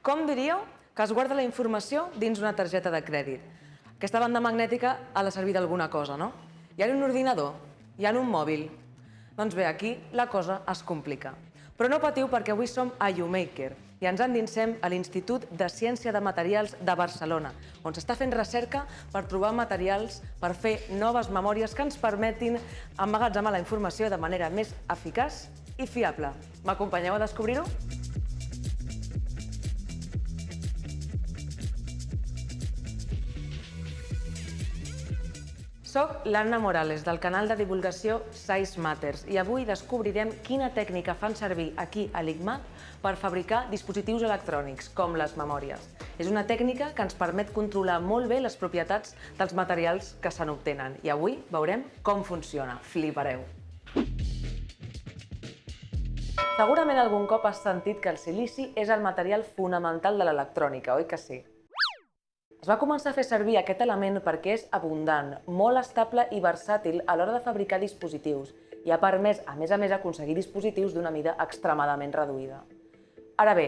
Com diríeu que es guarda la informació dins una targeta de crèdit? Aquesta banda magnètica ha de servir d'alguna cosa, no? Hi ha un ordinador? Hi ha un mòbil? Doncs bé, aquí la cosa es complica. Però no patiu perquè avui som a YouMaker i ens endinsem a l'Institut de Ciència de Materials de Barcelona, on s'està fent recerca per trobar materials per fer noves memòries que ens permetin emmagatzemar la informació de manera més eficaç i fiable. M'acompanyeu a descobrir-ho? Soc l'Anna Morales, del canal de divulgació Size Matters, i avui descobrirem quina tècnica fan servir aquí a l'ICMAP per fabricar dispositius electrònics, com les memòries. És una tècnica que ens permet controlar molt bé les propietats dels materials que se n'obtenen. I avui veurem com funciona. Flipareu! Segurament algun cop has sentit que el silici és el material fonamental de l'electrònica, oi que sí? Es va començar a fer servir aquest element perquè és abundant, molt estable i versàtil a l'hora de fabricar dispositius i ha permès, a més, aconseguir dispositius d'una mida extremadament reduïda. Ara bé,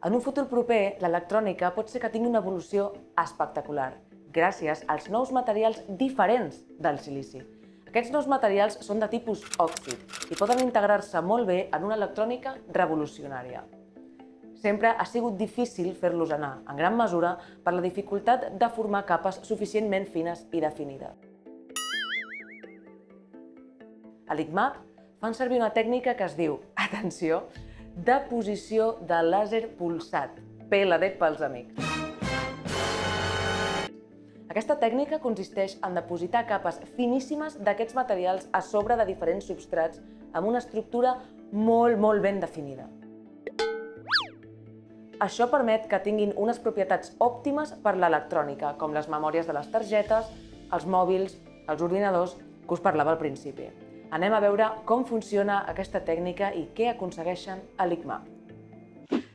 en un futur proper, l'electrònica pot ser que tingui una evolució espectacular, gràcies als nous materials diferents del silici. Aquests nous materials són de tipus òxid i poden integrar-se molt bé en una electrònica revolucionària. Sempre ha sigut difícil fer-los anar, en gran mesura per la dificultat de formar capes suficientment fines i definides. A l'ICMAP fan servir una tècnica que es diu, atenció, deposició de làser pulsat, PLD pels amics. Aquesta tècnica consisteix en depositar capes finíssimes d'aquests materials a sobre de diferents substrats amb una estructura molt ben definida. Això permet que tinguin unes propietats òptimes per l'electrònica, com les memòries de les targetes, els mòbils, els ordinadors, que us parlava al principi. Anem a veure com funciona aquesta tècnica i què aconsegueixen a l'ICMAP.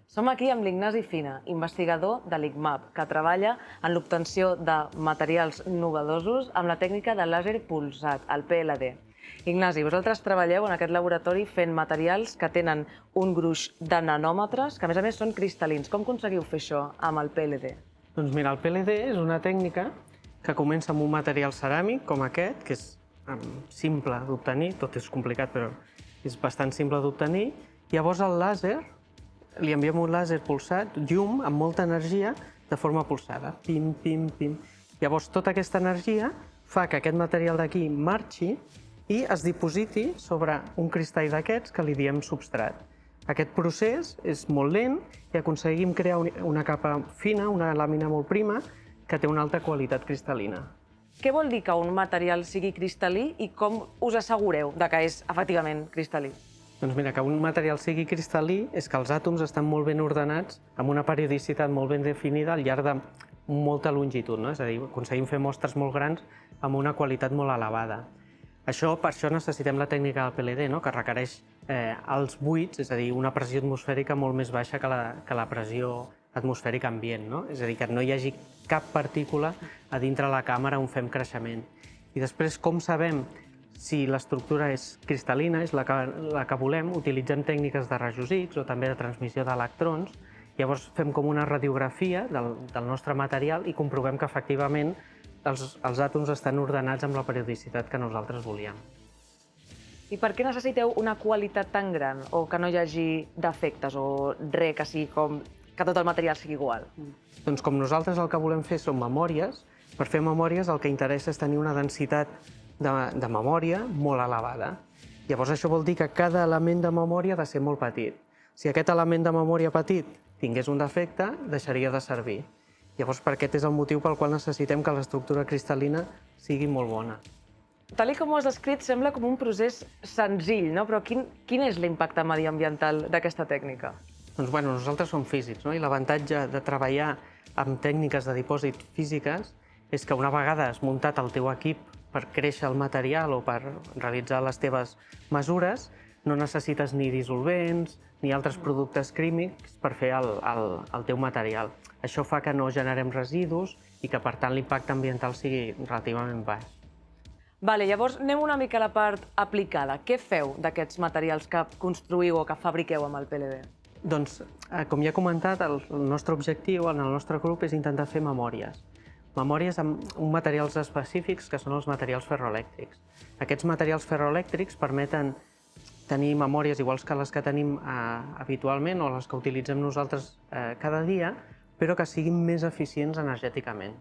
Som aquí amb l'Ignasi Fina, investigador de l'ICMAP, que treballa en l'obtenció de materials novedosos amb la tècnica de làser pulsat, el PLD. Ignasi, vosaltres treballeu en aquest laboratori fent materials que tenen un gruix de nanòmetres, que a més són cristal·lins. Com aconseguiu fer això amb el PLD? Doncs mira, el PLD és una tècnica que comença amb un material ceràmic com aquest, que és simple d'obtenir, tot és complicat però és bastant simple d'obtenir. Llavors el làser, li enviem un làser pulsat, llum, amb molta energia, de forma pulsada. Pim, pim, pim. Llavors tota aquesta energia fa que aquest material d'aquí marxi i es dipositi sobre un cristall d'aquests que li diem substrat. Aquest procés és molt lent i aconseguim crear una capa fina, una làmina molt prima, que té una alta qualitat cristal·lina. Què vol dir que un material sigui cristal·lí i com us assegureu que és efectivament cristal·lí? Doncs mira, que un material sigui cristal·lí és que els àtoms estan molt ben ordenats, amb una periodicitat molt ben definida al llarg de molta longitud, no? És a dir, aconseguim fer mostres molt grans amb una qualitat molt elevada. Per això necessitem la tècnica del PLD, que requereix els buits, és a dir, una pressió atmosfèrica molt més baixa que la pressió atmosfèrica ambient. És a dir, que no hi hagi cap partícula a dintre la càmera on fem creixement. I després, com sabem si l'estructura és cristal·lina, és la que volem, utilitzem tècniques de rajos X o també de transmissió d'electrons. Llavors fem com una radiografia del nostre material i comprovem que efectivament els àtoms estan ordenats amb la periodicitat que nosaltres volíem. I per què necessiteu una qualitat tan gran o que no hi hagi defectes o res que sigui que tot el material sigui igual? Doncs com nosaltres el que volem fer són memòries, per fer memòries el que interessa és tenir una densitat de memòria molt elevada. Llavors això vol dir que cada element de memòria ha de ser molt petit. Si aquest element de memòria petit tingués un defecte, deixaria de servir. Llavors, aquest és el motiu pel qual necessitem que l'estructura cristal·lina sigui molt bona. Tal com ho has descrit, sembla com un procés senzill, però quin és l'impacte mediambiental d'aquesta tècnica? Doncs nosaltres som físics, i l'avantatge de treballar amb tècniques de dipòsit físiques és que una vegada has muntat el teu equip per créixer el material o per realitzar les teves mesures, no necessites ni dissolvents ni altres productes químics per fer el teu material. Això fa que no generem residus i que, per tant, l'impacte ambiental sigui relativament baix. Llavors anem una mica a la part aplicada. Què feu d'aquests materials que construïu o que fabriqueu amb el PLD? Doncs, com ja he comentat, el nostre objectiu en el nostre grup és intentar fer memòries. Memòries amb uns materials específics que són els materials ferroelèctrics. Aquests materials ferroelèctrics permeten tenir memòries iguals que les que tenim habitualment o les que utilitzem nosaltres cada dia, però que siguin més eficients energèticament.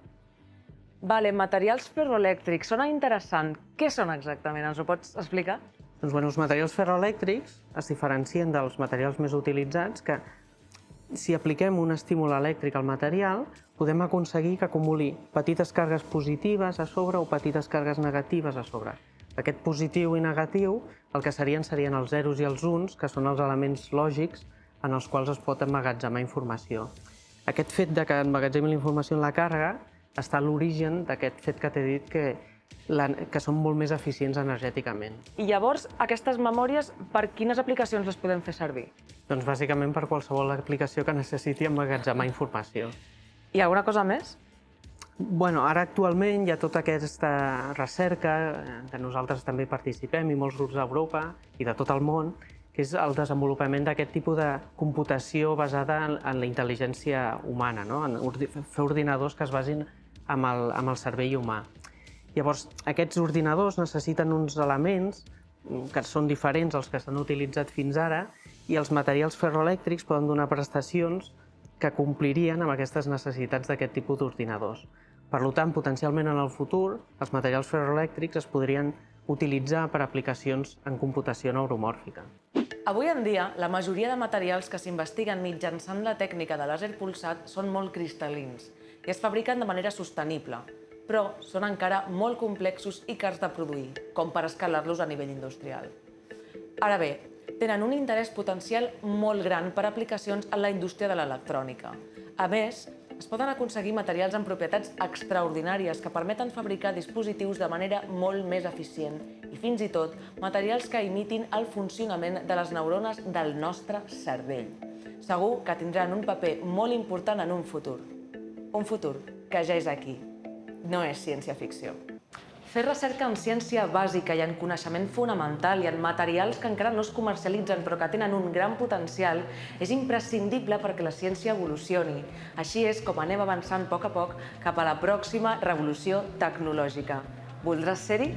Vale, materials ferroelèctrics. Sona interessant. Què són exactament? Ens ho pots explicar? Doncs, els materials ferroelèctrics es diferencien dels materials més utilitzats que, si apliquem un estímul elèctric al material, podem aconseguir que acumuli petites càrregues positives a sobre o petites càrregues negatives a sobre. Aquest positiu i negatiu el que serien els zeros i els uns, que són els elements lògics en els quals es pot emmagatzemar informació. Aquest fet de que emmagatzemi la informació en la càrrega està a l'origen d'aquest fet que t'he dit que són molt més eficients energèticament. I llavors, aquestes memòries, per quines aplicacions les podem fer servir? Doncs bàsicament per qualsevol aplicació que necessiti emmagatzemar informació. Hi ha alguna cosa més? Ara actualment hi ha tota aquesta recerca, que nosaltres també participem, i molts grups d'Europa i de tot el món, que és el desenvolupament d'aquest tipus de computació basada en la intel·ligència humana, en fer ordinadors que es basin en el cervell humà. Llavors, aquests ordinadors necessiten uns elements que són diferents als que s'han utilitzat fins ara i els materials ferroelèctrics poden donar prestacions que complirien amb aquestes necessitats d'aquest tipus d'ordinadors. Per tant, potencialment en el futur, els materials ferroelèctrics es podrien utilitzar per aplicacions en computació neuromòrfica. Avui en dia, la majoria de materials que s'investiguen mitjançant la tècnica de làser pulsat són molt cristal·lins i es fabriquen de manera sostenible, però són encara molt complexos i cars de produir, com per escalar-los a nivell industrial. Ara bé, tenen un interès potencial molt gran per a aplicacions en la indústria de l'electrònica. A més, es poden aconseguir materials amb propietats extraordinàries que permeten fabricar dispositius de manera molt més eficient i fins i tot materials que imitin el funcionament de les neurones del nostre cervell. Segur que tindran un paper molt important en un futur. Un futur que ja és aquí. No és ciència-ficció. Fer recerca en ciència bàsica i en coneixement fonamental i en materials que encara no es comercialitzen però que tenen un gran potencial és imprescindible perquè la ciència evolucioni. Així és com anem avançant a poc cap a la pròxima revolució tecnològica. Voldràs ser-hi?